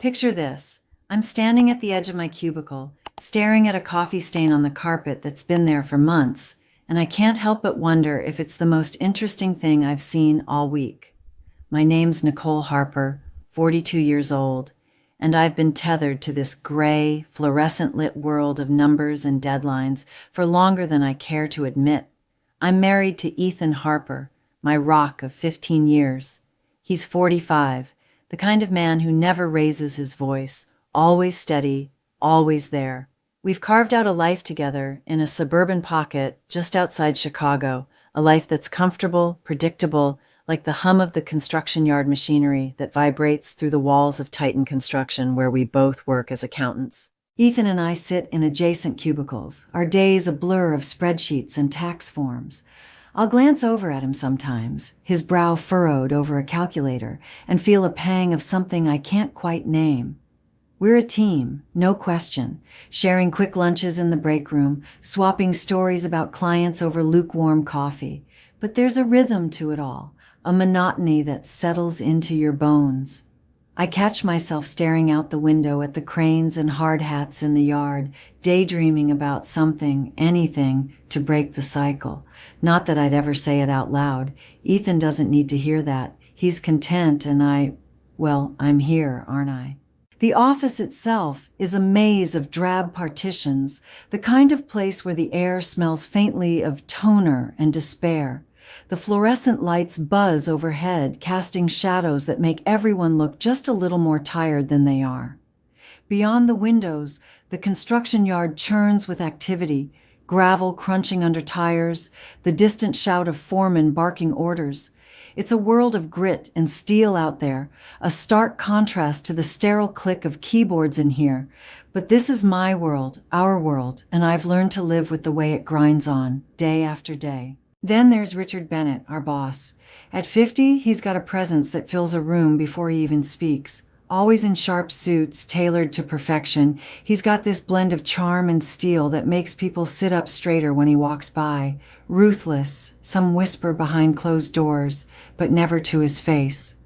Picture this. I'm standing at the edge of my cubicle, staring at a coffee stain on the carpet that's been there for months, and I can't help but wonder if it's the most interesting thing I've seen all week. My name's Nicole Harper, 42 years old, and I've been tethered to this gray, fluorescent-lit world of numbers and deadlines for longer than I care to admit. I'm married to Ethan Harper, my rock of 15 years. He's 45, the kind of man who never raises his voice, always steady, always there. We've carved out a life together in a suburban pocket just outside Chicago, a life that's comfortable, predictable, like the hum of the construction yard machinery that vibrates through the walls of Titan Construction where we both work as accountants. Ethan and I sit in adjacent cubicles, our days a blur of spreadsheets and tax forms. I'll glance over at him sometimes, his brow furrowed over a calculator, and feel a pang of something I can't quite name. We're a team, no question, sharing quick lunches in the break room, swapping stories about clients over lukewarm coffee. But there's a rhythm to it all, a monotony that settles into your bones. I catch myself staring out the window at the cranes and hard hats in the yard, daydreaming about something, anything, to break the cycle. Not that I'd ever say it out loud. Ethan doesn't need to hear that. He's content and I'm here, aren't I? The office itself is a maze of drab partitions, the kind of place where the air smells faintly of toner and despair. The fluorescent lights buzz overhead, casting shadows that make everyone look just a little more tired than they are. Beyond the windows, the construction yard churns with activity, gravel crunching under tires, the distant shout of foremen barking orders. It's a world of grit and steel out there, a stark contrast to the sterile click of keyboards in here. But this is my world, our world, and I've learned to live with the way it grinds on, day after day. Then there's Richard Bennett, our boss. At 50, he's got a presence that fills a room before he even speaks. Always in sharp suits, tailored to perfection, he's got this blend of charm and steel that makes people sit up straighter when he walks by. Ruthless, some whisper behind closed doors, but never to his face.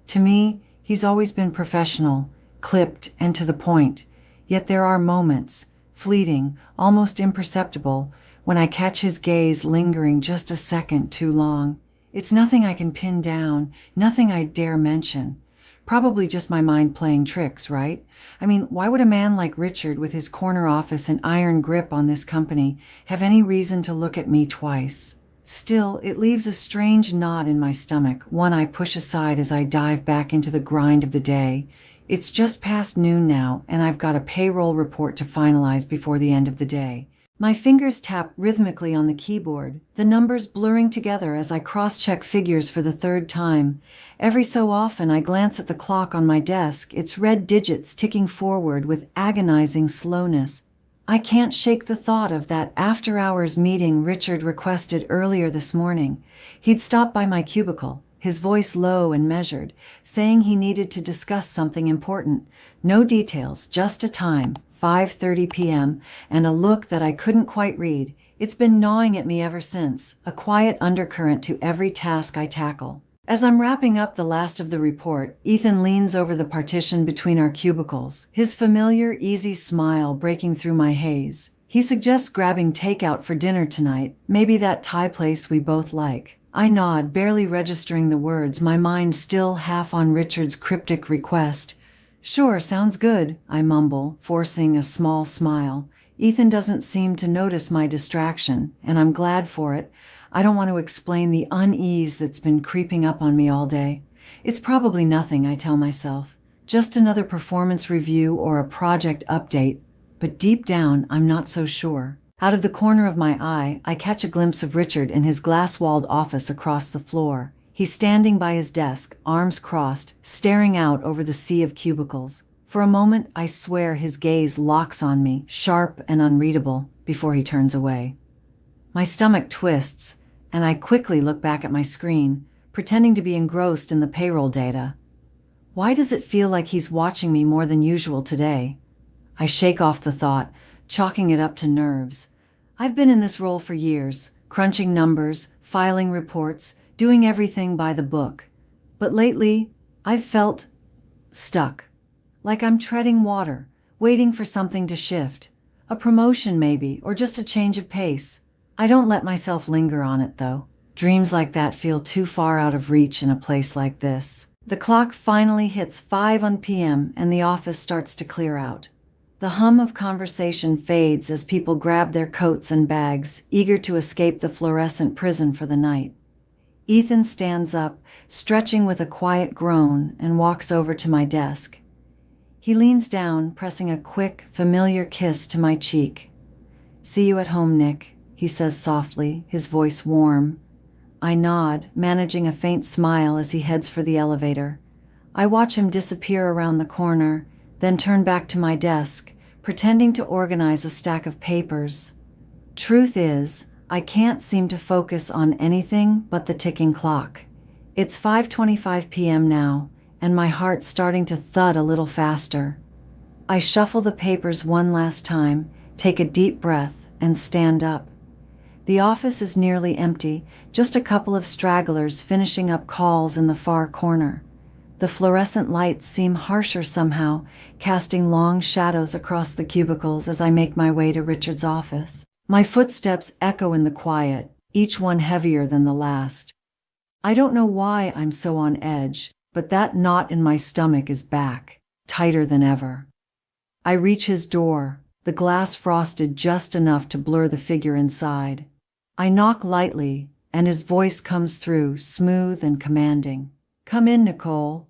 To me, he's always been professional, clipped, and to the point. Yet there are moments, fleeting, almost imperceptible, when I catch his gaze lingering just a second too long. It's nothing I can pin down, nothing I dare mention. Probably just my mind playing tricks, right? I mean, why would a man like Richard, with his corner office and iron grip on this company, have any reason to look at me twice? Still, it leaves a strange knot in my stomach, one I push aside as I dive back into the grind of the day. It's just past noon now, and I've got a payroll report to finalize before the end of the day. My fingers tap rhythmically on the keyboard, the numbers blurring together as I cross-check figures for the third time. Every so often I glance at the clock on my desk, its red digits ticking forward with agonizing slowness. I can't shake the thought of that after-hours meeting Richard requested earlier this morning. He'd stopped by my cubicle, his voice low and measured, saying he needed to discuss something important. No details, just a time. 5:30 p.m., and a look that I couldn't quite read. It's been gnawing at me ever since, a quiet undercurrent to every task I tackle. As I'm wrapping up the last of the report, Ethan leans over the partition between our cubicles, his familiar, easy smile breaking through my haze. He suggests grabbing takeout for dinner tonight, maybe that Thai place we both like. I nod, barely registering the words, my mind still half on Richard's cryptic request. Sure, sounds good, I mumble, forcing a small smile. Ethan doesn't seem to notice my distraction, and I'm glad for it. I don't want to explain the unease that's been creeping up on me all day. It's probably nothing, I tell myself. Just another performance review or a project update. But deep down, I'm not so sure. Out of the corner of my eye, I catch a glimpse of Richard in his glass-walled office across the floor. He's standing by his desk, arms crossed, staring out over the sea of cubicles. For a moment, I swear his gaze locks on me, sharp and unreadable, before he turns away. My stomach twists, and I quickly look back at my screen, pretending to be engrossed in the payroll data. Why does it feel like he's watching me more than usual today? I shake off the thought, chalking it up to nerves. I've been in this role for years, crunching numbers, filing reports, doing everything by the book. But lately, I've felt stuck. like I'm treading water, waiting for something to shift. A promotion maybe, or just a change of pace. I don't let myself linger on it though. Dreams like that feel too far out of reach in a place like this. The clock finally hits 5 p.m. and the office starts to clear out. The hum of conversation fades as people grab their coats and bags, eager to escape the fluorescent prison for the night. Ethan stands up, stretching with a quiet groan, and walks over to my desk. He leans down, pressing a quick, familiar kiss to my cheek. "See you at home, Nick," he says softly, his voice warm. I nod, managing a faint smile as he heads for the elevator. I watch him disappear around the corner, then turn back to my desk, pretending to organize a stack of papers. Truth is, I can't seem to focus on anything but the ticking clock. It's 5:25 p.m. now, and my heart's starting to thud a little faster. I shuffle the papers one last time, take a deep breath, and stand up. The office is nearly empty, just a couple of stragglers finishing up calls in the far corner. The fluorescent lights seem harsher somehow, casting long shadows across the cubicles as I make my way to Richard's office. My footsteps echo in the quiet, each one heavier than the last. I don't know why I'm so on edge, but that knot in my stomach is back, tighter than ever. I reach his door, the glass frosted just enough to blur the figure inside. I knock lightly, and his voice comes through, smooth and commanding. "Come in, Nicole."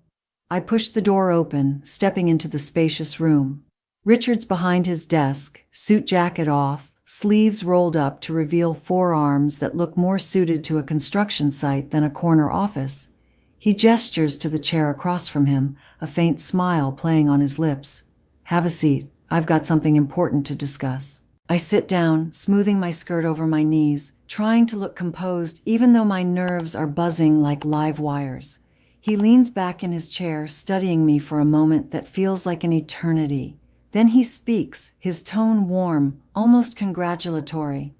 I push the door open, stepping into the spacious room. Richard's behind his desk, suit jacket off, sleeves rolled up to reveal forearms that look more suited to a construction site than a corner office. He gestures to the chair across from him, a faint smile playing on his lips. "Have a seat. I've got something important to discuss." I sit down, smoothing my skirt over my knees, trying to look composed even though my nerves are buzzing like live wires. He leans back in his chair, studying me for a moment that feels like an eternity. Then he speaks, his tone warm, almost congratulatory.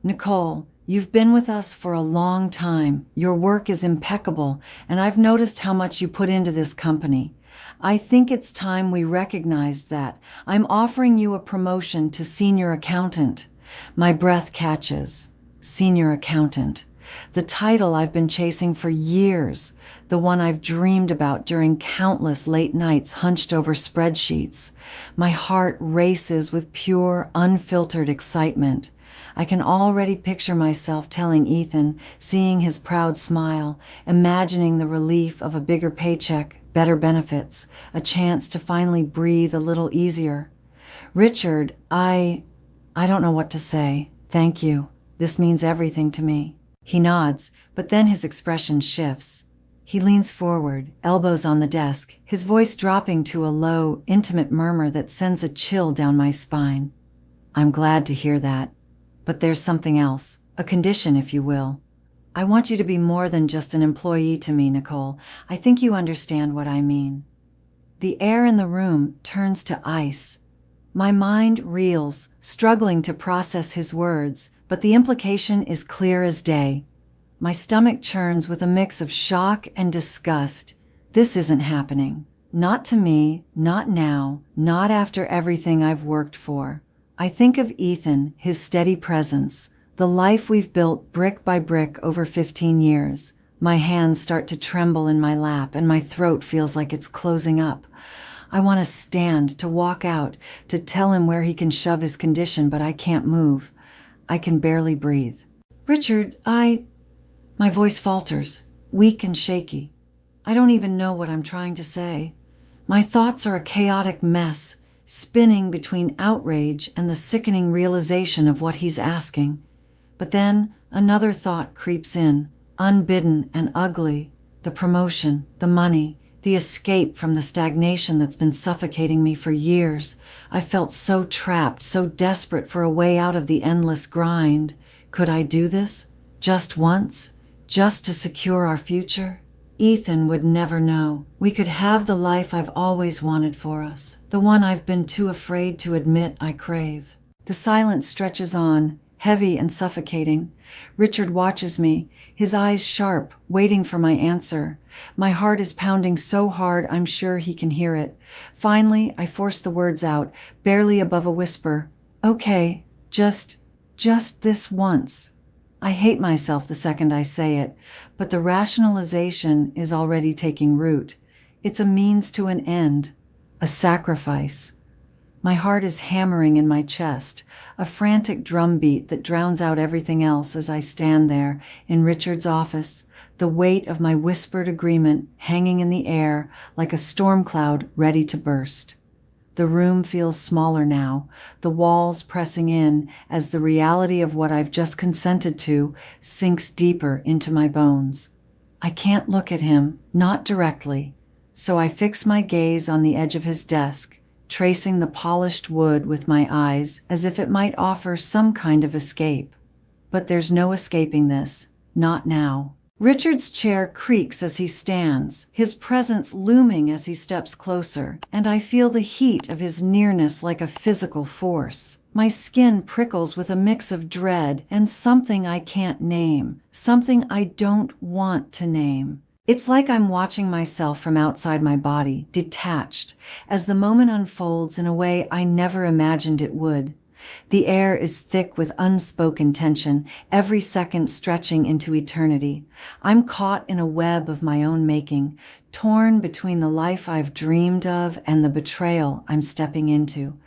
"Nicole, you've been with us for a long time. Your work is impeccable, and I've noticed how much you put into this company. I think it's time we recognized that. I'm offering you a promotion to senior accountant." My breath catches. Senior accountant. The title I've been chasing for years, the one I've dreamed about during countless late nights hunched over spreadsheets. My heart races with pure, unfiltered excitement. I can already picture myself telling Ethan, seeing his proud smile, imagining the relief of a bigger paycheck, better benefits, a chance to finally breathe a little easier. "Richard, I don't know what to say. Thank you. This means everything to me." He nods, but then his expression shifts. He leans forward, elbows on the desk, his voice dropping to a low, intimate murmur that sends a chill down my spine. "I'm glad to hear that. But there's something else, a condition, if you will. I want you to be more than just an employee to me, Nicole. I think you understand what I mean." The air in the room turns to ice. My mind reels, struggling to process his words, but the implication is clear as day. My stomach churns with a mix of shock and disgust. This isn't happening. Not to me, not now, not after everything I've worked for. I think of Ethan, his steady presence, the life we've built brick by brick over 15 years. My hands start to tremble in my lap and my throat feels like it's closing up. I want to stand, to walk out, to tell him where he can shove his condition, but I can't move. I can barely breathe. "Richard, My voice falters, weak and shaky. I don't even know what I'm trying to say. My thoughts are a chaotic mess, spinning between outrage and the sickening realization of what he's asking. But then another thought creeps in, unbidden and ugly. The promotion, the money, the escape from the stagnation that's been suffocating me for years. I felt so trapped, so desperate for a way out of the endless grind. Could I do this? Just once? Just to secure our future? Ethan would never know. We could have the life I've always wanted for us, the one I've been too afraid to admit I crave. The silence stretches on, heavy and suffocating. Richard watches me, his eyes sharp, waiting for my answer. My heart is pounding so hard I'm sure he can hear it. Finally, I force the words out, barely above a whisper. Okay, just this once. I hate myself the second I say it, but the rationalization is already taking root. It's a means to an end, a sacrifice. My heart is hammering in my chest, a frantic drumbeat that drowns out everything else as I stand there in Richard's office, the weight of my whispered agreement hanging in the air like a storm cloud ready to burst. The room feels smaller now, the walls pressing in as the reality of what I've just consented to sinks deeper into my bones. I can't look at him, not directly, so I fix my gaze on the edge of his desk, tracing the polished wood with my eyes as if it might offer some kind of escape. But there's no escaping this, not now. Richard's chair creaks as he stands, his presence looming as he steps closer, and I feel the heat of his nearness like a physical force. My skin prickles with a mix of dread and something I can't name, something I don't want to name. It's like I'm watching myself from outside my body, detached, as the moment unfolds in a way I never imagined it would. The air is thick with unspoken tension, every second stretching into eternity. I'm caught in a web of my own making, torn between the life I've dreamed of and the betrayal I'm stepping into.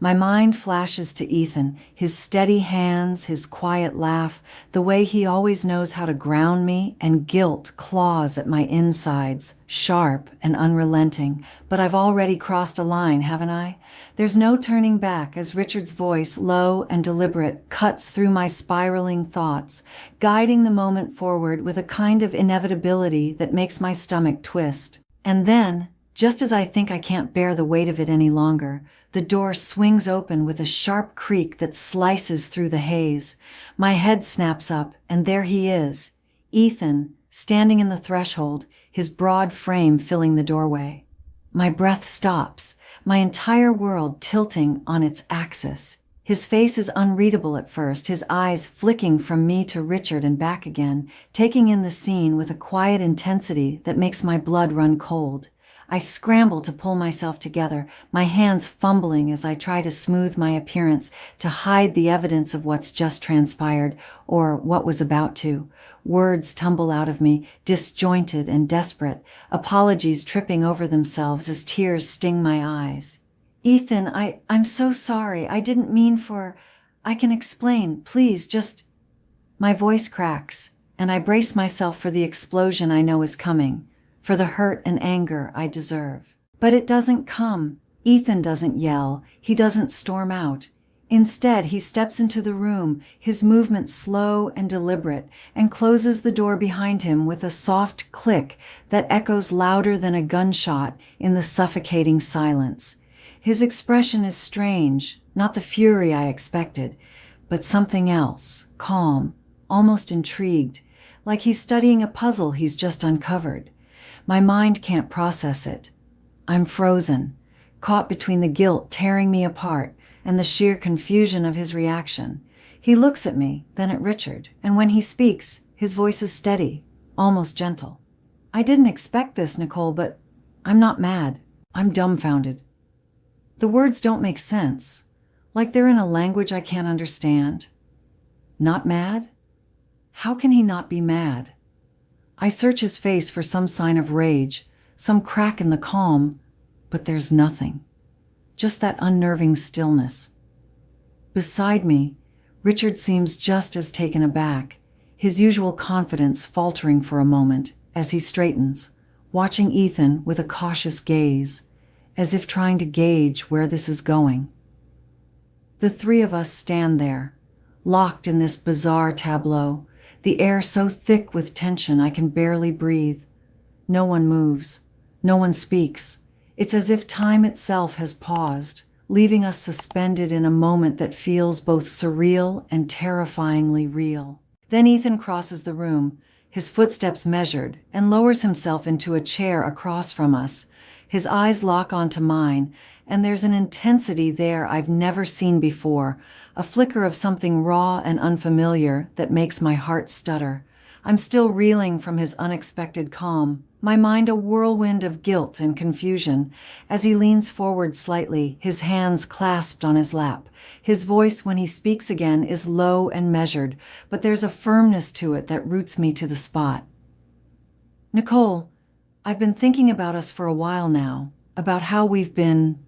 My mind flashes to Ethan, his steady hands, his quiet laugh, the way he always knows how to ground me, and guilt claws at my insides, sharp and unrelenting. But I've already crossed a line, haven't I? There's no turning back as Richard's voice, low and deliberate, cuts through my spiraling thoughts, guiding the moment forward with a kind of inevitability that makes my stomach twist. And then, just as I think I can't bear the weight of it any longer, the door swings open with a sharp creak that slices through the haze. My head snaps up, and there he is, Ethan, standing in the threshold, his broad frame filling the doorway. My breath stops, my entire world tilting on its axis. His face is unreadable at first, his eyes flicking from me to Richard and back again, taking in the scene with a quiet intensity that makes my blood run cold. I scramble to pull myself together, my hands fumbling as I try to smooth my appearance, to hide the evidence of what's just transpired, or what was about to. Words tumble out of me, disjointed and desperate, apologies tripping over themselves as tears sting my eyes. Ethan, I'm so sorry. I didn't mean for... I can explain. Please, just... My voice cracks, and I brace myself for the explosion I know is coming, for the hurt and anger I deserve. But it doesn't come. Ethan doesn't yell. He doesn't storm out. Instead, he steps into the room, his movement slow and deliberate, and closes the door behind him with a soft click that echoes louder than a gunshot in the suffocating silence. His expression is strange, not the fury I expected, but something else, calm, almost intrigued, like he's studying a puzzle he's just uncovered. My mind can't process it. I'm frozen, caught between the guilt tearing me apart and the sheer confusion of his reaction. He looks at me, then at Richard, and when he speaks, his voice is steady, almost gentle. I didn't expect this, Nicole, but I'm not mad. I'm dumbfounded. The words don't make sense, like they're in a language I can't understand. Not mad? How can he not be mad? I search his face for some sign of rage, some crack in the calm, but there's nothing. Just that unnerving stillness. Beside me, Richard seems just as taken aback, his usual confidence faltering for a moment as he straightens, watching Ethan with a cautious gaze, as if trying to gauge where this is going. The three of us stand there, locked in this bizarre tableau, the air so thick with tension I can barely breathe. No one moves. No one speaks. It's as if time itself has paused, leaving us suspended in a moment that feels both surreal and terrifyingly real. Then Ethan crosses the room, his footsteps measured, and lowers himself into a chair across from us, His eyes lock onto mine, and there's an intensity there I've never seen before, a flicker of something raw and unfamiliar that makes my heart stutter. I'm still reeling from his unexpected calm, my mind a whirlwind of guilt and confusion. As he leans forward slightly, his hands clasped on his lap. His voice, when he speaks again, is low and measured, but there's a firmness to it that roots me to the spot. Nicole, I've been thinking about us for a while now, about how we've been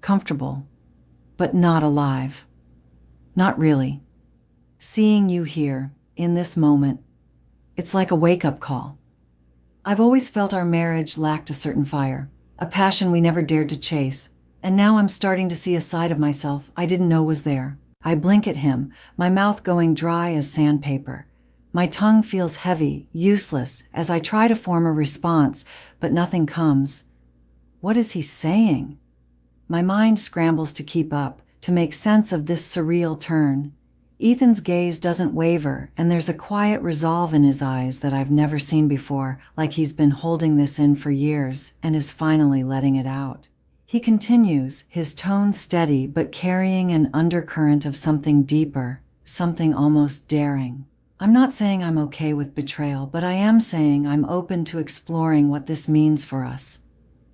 comfortable, but not alive. Not really. Seeing you here, in this moment, it's like a wake-up call. I've always felt our marriage lacked a certain fire, a passion we never dared to chase, and now I'm starting to see a side of myself I didn't know was there. I blink at him, my mouth going dry as sandpaper. My tongue feels heavy, useless, as I try to form a response, but nothing comes. What is he saying? My mind scrambles to keep up, to make sense of this surreal turn. Ethan's gaze doesn't waver, and there's a quiet resolve in his eyes that I've never seen before, like he's been holding this in for years and is finally letting it out. He continues, his tone steady but carrying an undercurrent of something deeper, something almost daring. I'm not saying I'm okay with betrayal, but I am saying I'm open to exploring what this means for us.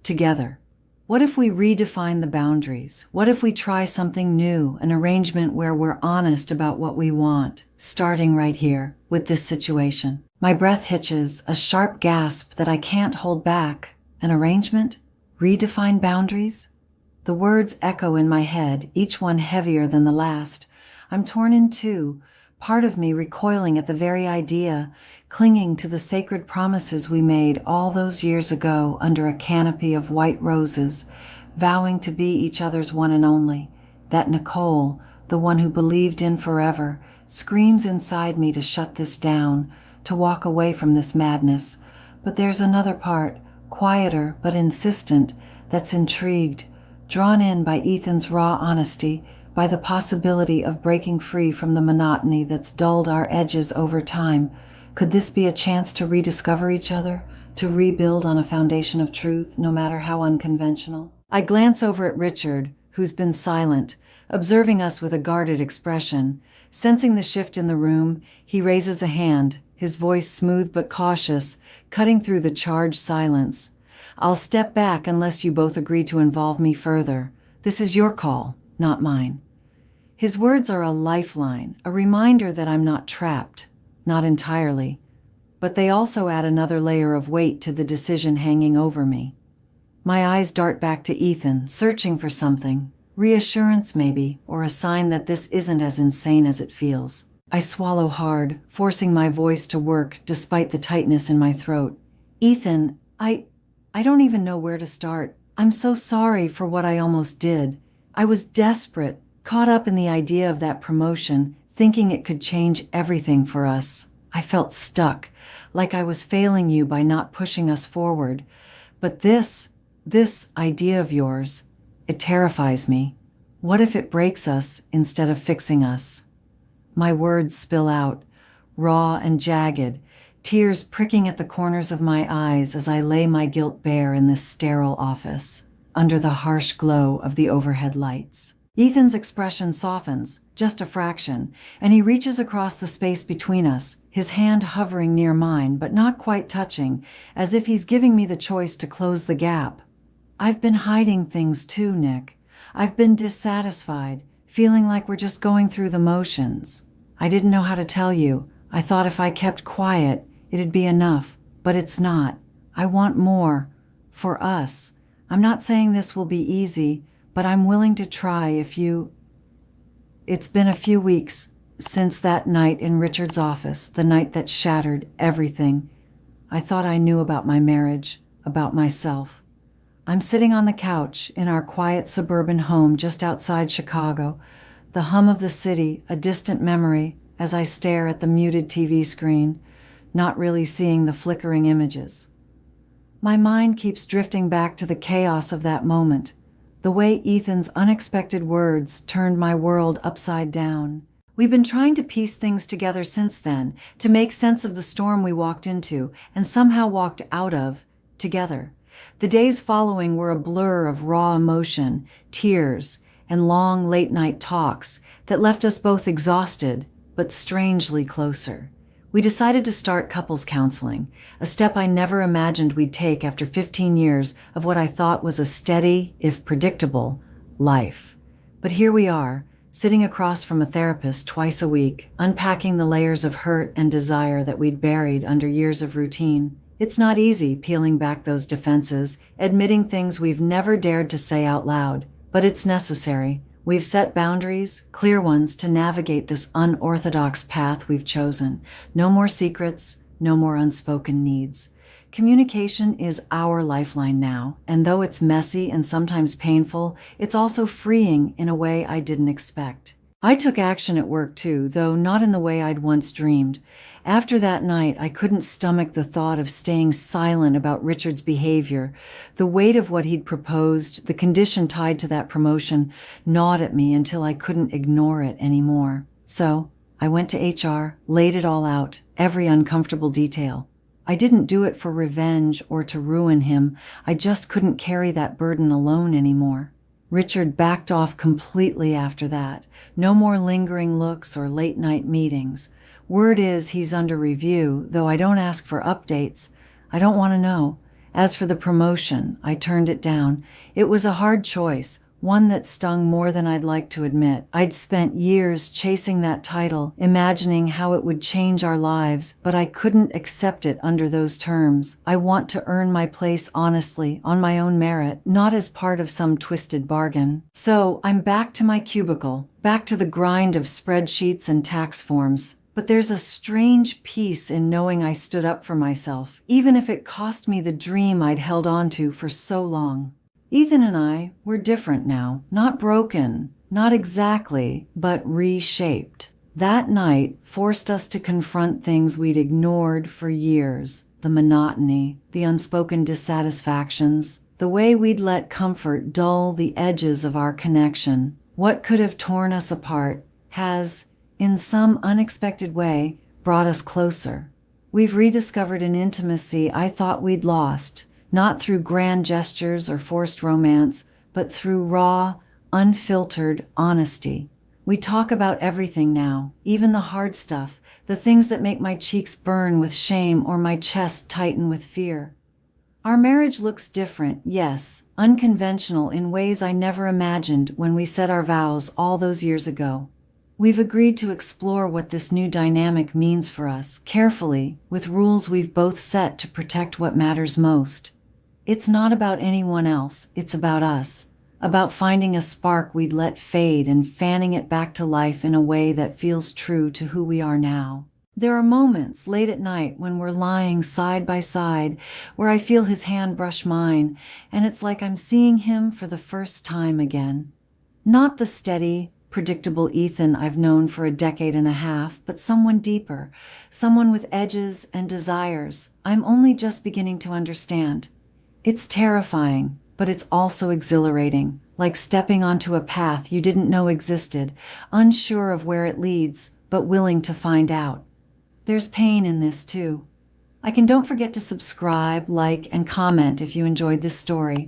Together. What if we redefine the boundaries? What if we try something new, an arrangement where we're honest about what we want, starting right here with this situation? My breath hitches, a sharp gasp that I can't hold back. An arrangement? Redefine boundaries? The words echo in my head, each one heavier than the last. I'm torn in two, part of me recoiling at the very idea, clinging to the sacred promises we made all those years ago under a canopy of white roses, vowing to be each other's one and only. That Nicole, the one who believed in forever, screams inside me to shut this down, to walk away from this madness. But there's another part, quieter but insistent, that's intrigued, drawn in by Ethan's raw honesty, by the possibility of breaking free from the monotony that's dulled our edges over time. Could this be a chance to rediscover each other, to rebuild on a foundation of truth, no matter how unconventional? I glance over at Richard, who's been silent, observing us with a guarded expression. Sensing the shift in the room, he raises a hand, his voice smooth but cautious, cutting through the charged silence. I'll step back unless you both agree to involve me further. This is your call, not mine. His words are a lifeline, a reminder that I'm not trapped. Not entirely, but they also add another layer of weight to the decision hanging over me. My eyes dart back to Ethan, searching for something, reassurance maybe, or a sign that this isn't as insane as it feels. I swallow hard, forcing my voice to work despite the tightness in my throat. Ethan, I don't even know where to start. I'm so sorry for what I almost did. I was desperate, caught up in the idea of that promotion, thinking it could change everything for us. I felt stuck, like I was failing you by not pushing us forward. But this idea of yours, it terrifies me. What if it breaks us instead of fixing us? My words spill out, raw and jagged, tears pricking at the corners of my eyes as I lay my guilt bare in this sterile office, under the harsh glow of the overhead lights. Ethan's expression softens, just a fraction, and he reaches across the space between us, his hand hovering near mine but not quite touching, as if he's giving me the choice to close the gap. I've been hiding things too, Nick. I've been dissatisfied, feeling like we're just going through the motions. I didn't know how to tell you. I thought if I kept quiet, it'd be enough, but it's not. I want more. For us. I'm not saying this will be easy, but I'm willing to try if you... It's been a few weeks since that night in Richard's office, the night that shattered everything. I thought I knew about my marriage, about myself. I'm sitting on the couch in our quiet suburban home just outside Chicago, the hum of the city, a distant memory, as I stare at the muted TV screen, not really seeing the flickering images. My mind keeps drifting back to the chaos of that moment, the way Ethan's unexpected words turned my world upside down. We've been trying to piece things together since then, to make sense of the storm we walked into and somehow walked out of, together. The days following were a blur of raw emotion, tears, and long late-night talks that left us both exhausted, but strangely closer. We decided to start couples counseling, a step I never imagined we'd take after 15 years of what I thought was a steady, if predictable, life. But here we are, sitting across from a therapist twice a week, unpacking the layers of hurt and desire that we'd buried under years of routine. It's not easy peeling back those defenses, admitting things we've never dared to say out loud, but it's necessary. We've set boundaries, clear ones, to navigate this unorthodox path we've chosen. No more secrets, no more unspoken needs. Communication is our lifeline now, and though it's messy and sometimes painful, it's also freeing in a way I didn't expect. I took action at work too, though not in the way I'd once dreamed. After that night, I couldn't stomach the thought of staying silent about Richard's behavior. The weight of what he'd proposed, the condition tied to that promotion, gnawed at me until I couldn't ignore it anymore. So, I went to HR, laid it all out, every uncomfortable detail. I didn't do it for revenge or to ruin him. I just couldn't carry that burden alone anymore. Richard backed off completely after that. No more lingering looks or late-night meetings. Word is he's under review, though I don't ask for updates. I don't want to know. As for the promotion, I turned it down. It was a hard choice, one that stung more than I'd like to admit. I'd spent years chasing that title, imagining how it would change our lives, but I couldn't accept it under those terms. I want to earn my place honestly, on my own merit, not as part of some twisted bargain. So I'm back to my cubicle, back to the grind of spreadsheets and tax forms. But there's a strange peace in knowing I stood up for myself, even if it cost me the dream I'd held on to for so long. Ethan and I, we're different now. Not broken, not exactly, but reshaped. That night forced us to confront things we'd ignored for years. The monotony, the unspoken dissatisfactions, the way we'd let comfort dull the edges of our connection. What could have torn us apart has, in some unexpected way, brought us closer. We've rediscovered an intimacy I thought we'd lost, not through grand gestures or forced romance, but through raw, unfiltered honesty. We talk about everything now, even the hard stuff, the things that make my cheeks burn with shame or my chest tighten with fear. Our marriage looks different, yes, unconventional in ways I never imagined when we set our vows all those years ago. We've agreed to explore what this new dynamic means for us, carefully, with rules we've both set to protect what matters most. It's not about anyone else, it's about us, about finding a spark we'd let fade and fanning it back to life in a way that feels true to who we are now. There are moments late at night when we're lying side by side where I feel his hand brush mine, and it's like I'm seeing him for the first time again. Not the steady, predictable Ethan I've known for a decade and a half, but someone deeper, someone with edges and desires I'm only just beginning to understand. It's terrifying, but it's also exhilarating, like stepping onto a path you didn't know existed, unsure of where it leads, but willing to find out. There's pain in this too. Don't forget to subscribe, like, and comment if you enjoyed this story.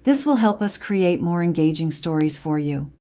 This will help us create more engaging stories for you.